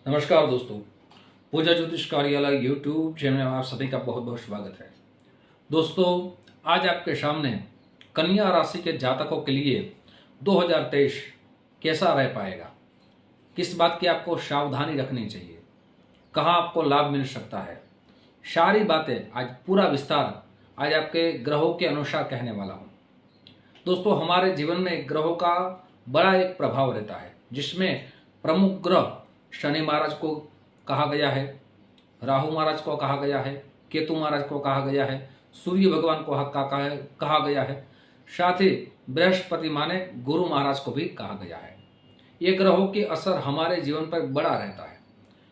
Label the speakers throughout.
Speaker 1: नमस्कार दोस्तों, पूजा ज्योतिष कार्यालय यूट्यूब चैनल में आप सभी का बहुत बहुत स्वागत है। दोस्तों, आज आपके सामने कन्या राशि के जातकों के लिए 2023 कैसा रह पाएगा, किस बात की आपको सावधानी रखनी चाहिए, कहाँ आपको लाभ मिल सकता है, सारी बातें आज पूरा विस्तार आज आपके ग्रहों के अनुसार कहने वाला हूँ। दोस्तों, हमारे जीवन में ग्रहों का बड़ा एक प्रभाव रहता है, जिसमें प्रमुख ग्रह शनि महाराज को कहा गया है, राहु महाराज को कहा गया है, केतु महाराज को कहा गया है, सूर्य भगवान को कहा गया है, साथ ही बृहस्पति माने गुरु महाराज को भी कहा गया है। ये ग्रहों की असर हमारे जीवन पर बड़ा रहता है।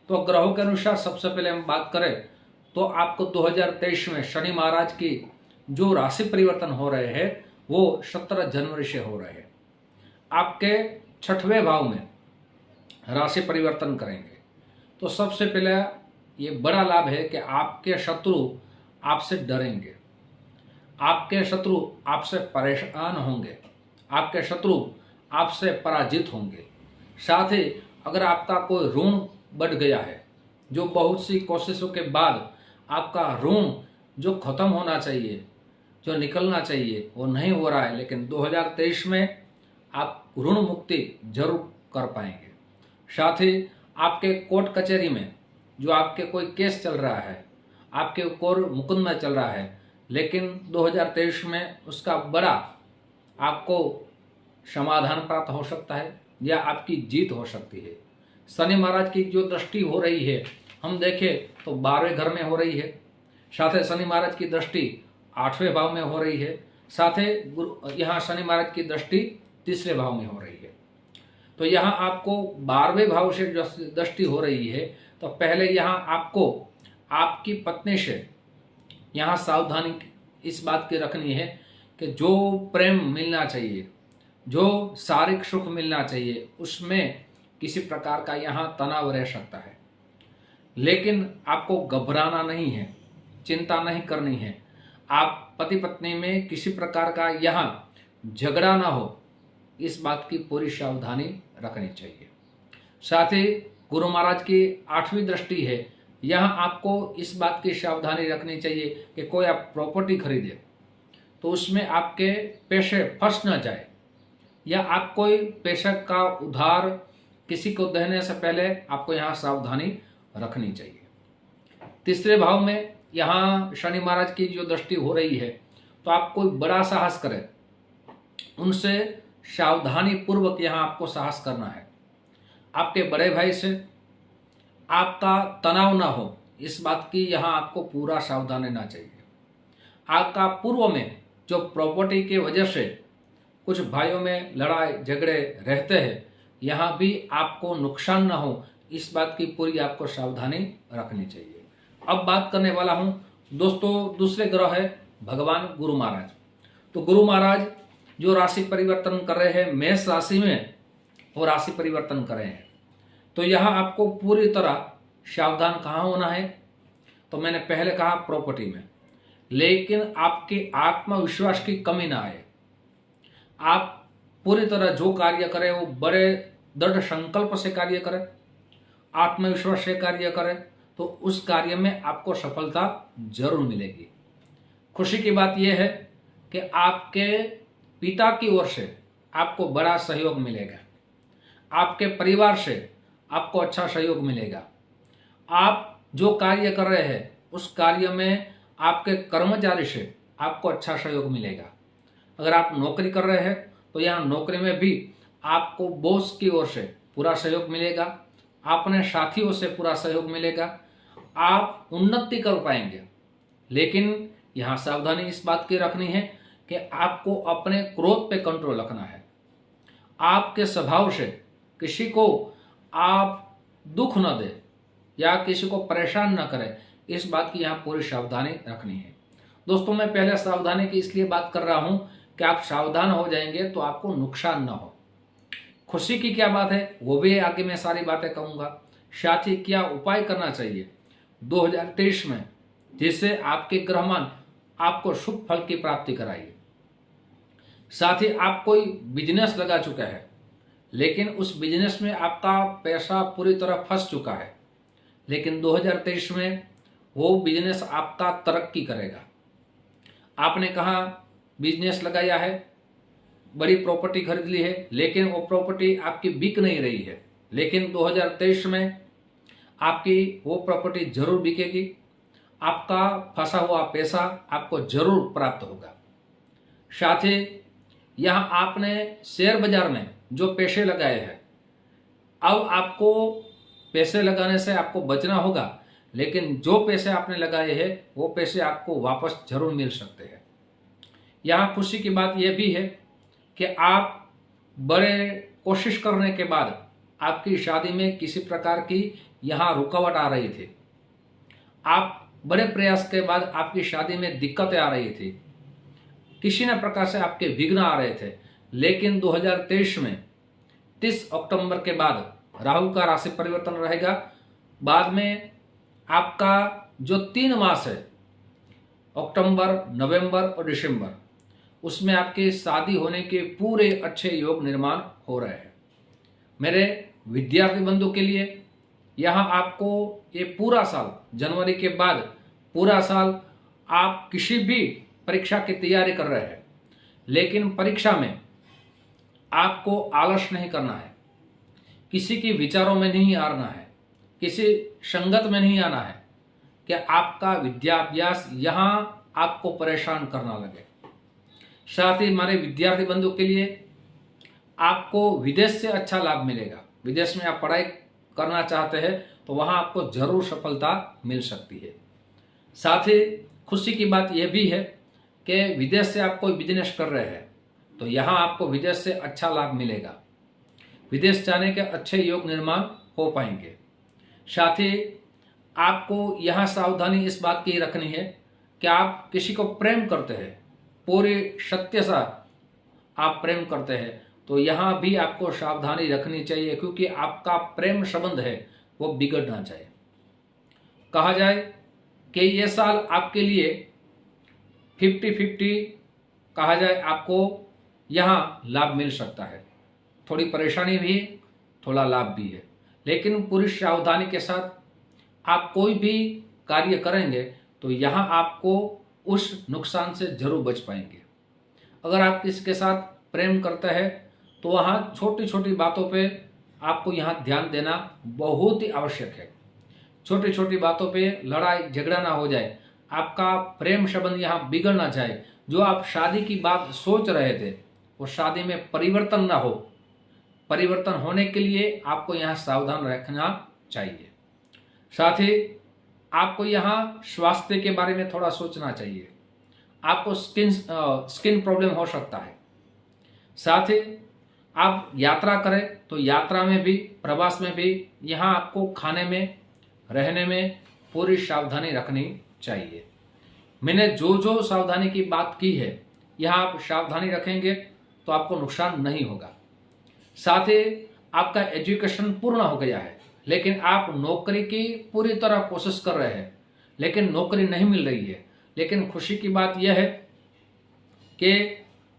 Speaker 1: तो ग्रहों के अनुसार सबसे पहले हम बात करें तो आपको 2023 में शनि महाराज की जो राशि परिवर्तन हो रहे हैं वो 17 जनवरी से हो रहे हैं। आपके 6वें भाव में राशि परिवर्तन करेंगे। तो सबसे पहले ये बड़ा लाभ है कि आपके शत्रु आपसे डरेंगे, आपके शत्रु आपसे परेशान होंगे, आपके शत्रु आपसे पराजित होंगे। साथ ही अगर आपका कोई ऋण बढ़ गया है, जो बहुत सी कोशिशों के बाद आपका ऋण जो खत्म होना चाहिए, जो निकलना चाहिए, वो नहीं हो रहा है, लेकिन 2023 में आप ऋण मुक्ति जरूर कर पाएंगे। साथ ही आपके कोर्ट कचहरी में जो आपके कोई केस चल रहा है, आपके ऊपर मुकदमा चल रहा है, लेकिन 2023 में उसका बड़ा आपको समाधान प्राप्त हो सकता है या आपकी जीत हो सकती है। शनि महाराज की जो दृष्टि हो रही है, हम देखें तो 12वें घर में हो रही है। साथ ही शनि महाराज की दृष्टि 8वें भाव में हो रही है। साथ ही यहाँ शनि महाराज की दृष्टि 3रे भाव में हो रही है। तो यहाँ आपको 12वें भाव से दृष्टि हो रही है, तो पहले यहाँ आपको आपकी पत्नी से यहाँ सावधानी इस बात की रखनी है कि जो प्रेम मिलना चाहिए, जो शारीरिक सुख मिलना चाहिए, उसमें किसी प्रकार का यहाँ तनाव रह सकता है। लेकिन आपको घबराना नहीं है, चिंता नहीं करनी है। आप पति पत्नी में किसी प्रकार का यहाँ झगड़ा ना हो, इस बात की पूरी सावधानी रखनी चाहिए। साथ ही गुरु महाराज की 8वीं दृष्टि है। यहाँ आपको इस बात की सावधानी रखनी चाहिए कि कोई आप प्रॉपर्टी खरीदे तो उसमें आपके पैसे फंस न जाए, या आप कोई पैसे का उधार किसी को देने से पहले आपको यहाँ सावधानी रखनी चाहिए। 3रे भाव में यहाँ शनि महाराज की जो दृष्टि हो रही है, तो आप कोई बड़ा साहस करें, उनसे सावधानी पूर्वक यहाँ आपको साहस करना है। आपके बड़े भाई से आपका तनाव ना हो, इस बात की यहाँ आपको पूरा सावधान रहना चाहिए। आपका पूर्व में जो प्रॉपर्टी की वजह से कुछ भाइयों में लड़ाई झगड़े रहते हैं, यहाँ भी आपको नुकसान ना हो, इस बात की पूरी आपको सावधानी रखनी चाहिए। अब बात करने वाला हूँ दोस्तों, दूसरे ग्रह है भगवान गुरु महाराज। तो गुरु महाराज जो राशि परिवर्तन कर रहे हैं, मेष राशि में वो राशि परिवर्तन कर रहे हैं। तो यहाँ आपको पूरी तरह सावधान कहाँ होना है, तो मैंने पहले कहा प्रॉपर्टी में, लेकिन आपके आत्मविश्वास की कमी ना आए। आप पूरी तरह जो कार्य करें वो बड़े दृढ़ संकल्प से कार्य करें, आत्मविश्वास से कार्य करें, तो उस कार्य में आपको सफलता जरूर मिलेगी। खुशी की बात यह है कि आपके पिता की ओर से आपको बड़ा सहयोग मिलेगा, आपके परिवार से आपको अच्छा सहयोग मिलेगा। आप जो कार्य कर रहे हैं उस कार्य में आपके कर्मचारी से आपको अच्छा सहयोग मिलेगा। अगर आप नौकरी कर रहे हैं तो यहाँ नौकरी में भी आपको बॉस की ओर से पूरा सहयोग मिलेगा, अपने साथियों से पूरा सहयोग मिलेगा, आप उन्नति कर पाएंगे। लेकिन यहाँ सावधानी इस बात की रखनी है कि आपको अपने क्रोध पे कंट्रोल रखना है। आपके स्वभाव से किसी को आप दुख न दे या किसी को परेशान न करें, इस बात की यहाँ पूरी सावधानी रखनी है। दोस्तों, मैं पहले सावधानी की इसलिए बात कर रहा हूँ कि आप सावधान हो जाएंगे तो आपको नुकसान न हो। खुशी की क्या बात है वो भी आगे मैं सारी बातें कहूँगा। साथ ही क्या उपाय करना चाहिए 2023 में, जिससे आपके ग्रहमान आपको शुभ फल की प्राप्ति कराइए। साथ ही आप कोई बिजनेस लगा चुका है लेकिन उस बिजनेस में आपका पैसा पूरी तरह फंस चुका है। लेकिन 2023 में वो बिजनेस आपका तरक्की करेगा। आपने कहाँ बिजनेस लगाया है, बड़ी प्रॉपर्टी खरीद ली है, लेकिन वो प्रॉपर्टी आपकी बिक नहीं रही है। लेकिन 2023 में आपकी वो प्रॉपर्टी जरूर बिकेगी। आपका फंसा हुआ पैसा आपको जरूर प्राप्त होगा। साथ ही यहाँ आपने शेयर बाजार में जो पैसे लगाए हैं, अब आपको पैसे लगाने से आपको बचना होगा, लेकिन जो पैसे आपने लगाए हैं वो पैसे आपको वापस जरूर मिल सकते हैं। यहाँ खुशी की बात यह भी है कि आप बड़े कोशिश करने के बाद आपकी शादी में किसी प्रकार की यहाँ रुकावट आ रही थी। आप बड़े प्रयास के बाद आपकी शादी में दिक्कतें आ रही थी, किसी न प्रकार से आपके विघ्न आ रहे थे। लेकिन 2023 में 30 अक्टूबर के बाद राहु का राशि परिवर्तन रहेगा। बाद में आपका जो 3 मास है, अक्टूबर, नवंबर और दिसंबर, उसमें आपकी शादी होने के पूरे अच्छे योग निर्माण हो रहे हैं। मेरे विद्यार्थी बंधु के लिए यहाँ आपको ये पूरा साल, जनवरी के बाद पूरा साल आप किसी भी परीक्षा की तैयारी कर रहे हैं, लेकिन परीक्षा में आपको आलस नहीं करना है, किसी के विचारों में नहीं आना है, किसी संगत में नहीं आना है कि आपका विद्याभ्यास यहाँ आपको परेशान करना लगे। साथ ही हमारे विद्यार्थी बंधु के लिए आपको विदेश से अच्छा लाभ मिलेगा। विदेश में आप पढ़ाई करना चाहते हैं तो वहाँ आपको जरूर सफलता मिल सकती है। साथ ही खुशी की बात यह भी है कि विदेश से आप कोई बिजनेस कर रहे हैं तो यहाँ आपको विदेश से अच्छा लाभ मिलेगा। विदेश जाने के अच्छे योग निर्माण हो पाएंगे। साथ ही आपको यहाँ सावधानी इस बात की रखनी है कि आप किसी को प्रेम करते हैं, पूरे सत्य से आप प्रेम करते हैं, तो यहाँ भी आपको सावधानी रखनी चाहिए, क्योंकि आपका प्रेम संबंध है वो बिगड़ना चाहिए। कहा जाए कि ये साल आपके लिए 50-50 कहा जाए, आपको यहाँ लाभ मिल सकता है। थोड़ी परेशानी भी है, थोड़ा लाभ भी है, लेकिन पूरी सावधानी के साथ आप कोई भी कार्य करेंगे तो यहाँ आपको उस नुकसान से जरूर बच पाएंगे। अगर आप किसी के साथ प्रेम करते हैं तो वहाँ छोटी छोटी बातों पे आपको यहाँ ध्यान देना बहुत ही आवश्यक है। छोटी छोटी बातों पे लड़ाई झगड़ा ना हो जाए, आपका प्रेम संबंध यहाँ बिगड़ ना जाए। जो आप शादी की बात सोच रहे थे वो शादी में परिवर्तन ना हो। परिवर्तन होने के लिए आपको यहाँ सावधान रखना चाहिए। साथ ही आपको यहाँ स्वास्थ्य के बारे में थोड़ा सोचना चाहिए। आपको स्किन प्रॉब्लम हो सकता है। साथ ही आप यात्रा करें तो यात्रा में भी, प्रवास में भी यहाँ आपको खाने में, रहने में पूरी सावधानी रखनी चाहिए। मैंने जो जो सावधानी की बात की है, यहाँ आप सावधानी रखेंगे तो आपको नुकसान नहीं होगा। साथ ही आपका एजुकेशन पूर्ण हो गया है, लेकिन आप नौकरी की पूरी तरह कोशिश कर रहे हैं, लेकिन नौकरी नहीं मिल रही है। लेकिन खुशी की बात यह है कि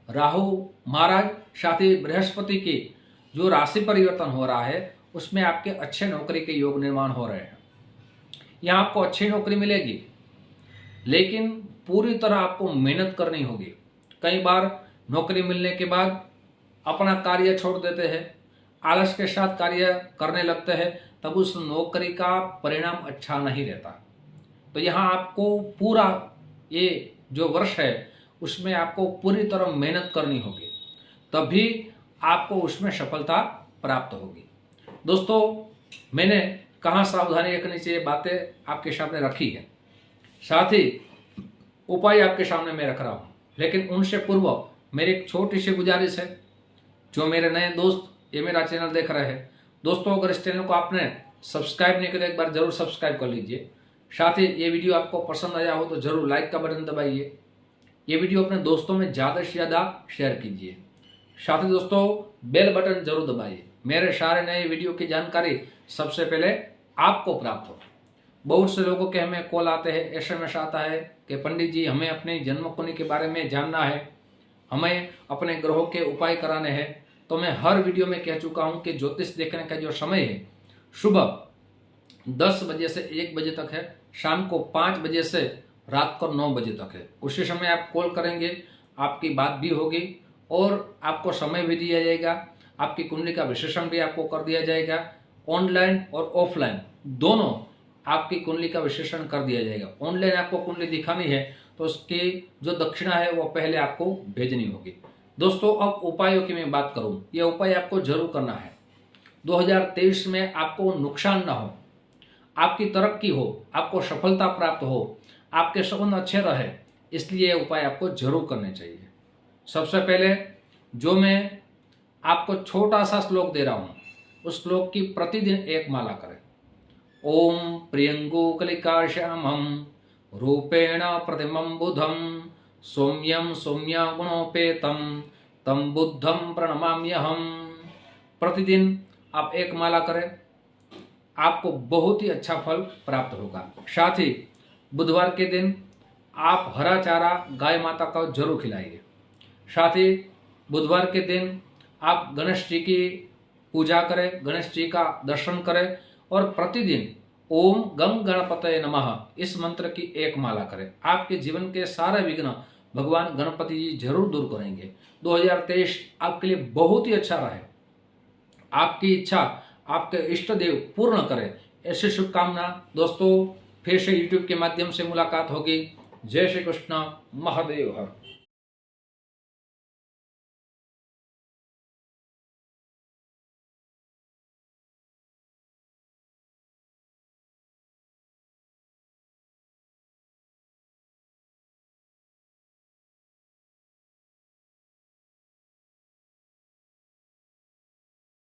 Speaker 1: राहु महाराज, साथ ही बृहस्पति की जो राशि परिवर्तन हो रहा है उसमें आपके अच्छे नौकरी के योग निर्माण हो रहे हैं। यहाँ आपको अच्छी नौकरी मिलेगी, लेकिन पूरी तरह आपको मेहनत करनी होगी। कई बार नौकरी मिलने के बाद अपना कार्य छोड़ देते हैं, आलस के साथ कार्य करने लगते हैं, तब उस नौकरी का परिणाम अच्छा नहीं रहता। तो यहाँ आपको पूरा ये जो वर्ष है उसमें आपको पूरी तरह मेहनत करनी होगी, तभी आपको उसमें सफलता प्राप्त होगी। दोस्तों, मैंने कहाँ सावधानी रखनी चाहिए बातें आपके सामने रखी है, साथ ही उपाय आपके सामने मैं रख रहा हूँ। लेकिन उनसे पूर्व मेरी एक छोटी सी गुजारिश है, जो मेरे नए दोस्त ये मेरा चैनल देख रहे हैं, दोस्तों अगर इस चैनल को आपने सब्सक्राइब नहीं किया एक बार जरूर सब्सक्राइब कर लीजिए। साथ ही ये वीडियो आपको पसंद आया हो तो जरूर लाइक का बटन दबाइए। ये वीडियो अपने दोस्तों में ज़्यादा से ज़्यादा शेयर कीजिए। साथ ही दोस्तों बेल बटन जरूर दबाइए, मेरे सारे नए वीडियो की जानकारी सबसे पहले आपको प्राप्त हो। बहुत से लोगों के हमें कॉल आते हैं, SMS आता है कि पंडित जी हमें अपने जन्म कुंडली के बारे में जानना है, हमें अपने ग्रहों के उपाय कराने हैं, तो मैं हर वीडियो में कह चुका हूं कि ज्योतिष देखने का जो समय है सुबह 10 बजे से 1 बजे तक है, शाम को 5 बजे से रात को 9 बजे तक है। उसी समय आप कॉल करेंगे, आपकी बात भी होगी और आपको समय भी दिया जाएगा, आपकी कुंडली का विश्लेषण भी आपको कर दिया जाएगा। ऑनलाइन और ऑफलाइन दोनों आपकी कुंडली का विश्लेषण कर दिया जाएगा। ऑनलाइन आपको कुंडली दिखानी है तो उसकी जो दक्षिणा है वो पहले आपको भेजनी होगी। दोस्तों, अब उपायों की मैं बात करूं, यह उपाय आपको जरूर करना है। 2023 में आपको नुकसान ना हो, आपकी तरक्की हो, आपको सफलता प्राप्त हो, आपके संबंध अच्छे रहे, इसलिए यह उपाय आपको जरूर करने चाहिए। सबसे पहले जो मैं आपको छोटा सा श्लोक दे रहा हूं, उस श्लोक की प्रतिदिन एक माला करें। ओम प्रियंगुकलिकाश्यामं रूपेण प्रतिमं बुधं सौम्यं सौम्य गुणोपेतं तम बुद्धं प्रणमाम्यहम्। प्रतिदिन आप एक माला करें, आपको बहुत ही अच्छा फल प्राप्त होगा। साथ ही बुधवार के दिन आप हरा चारा गाय माता को जरूर खिलाइए। साथ ही बुधवार के दिन आप गणेश जी की पूजा करें, गणेश जी का दर्शन करें और प्रतिदिन ओम गम गणपतये नमः इस मंत्र की एक माला करें। आपके जीवन के सारे विघ्न भगवान गणपति जी जरूर दूर करेंगे। 2023 आपके लिए बहुत ही अच्छा रहे, आपकी इच्छा आपके इष्ट देव पूर्ण करें, ऐसी शुभकामना। दोस्तों, फिर से यूट्यूब के माध्यम से मुलाकात होगी। जय श्री कृष्ण, महादेव हर।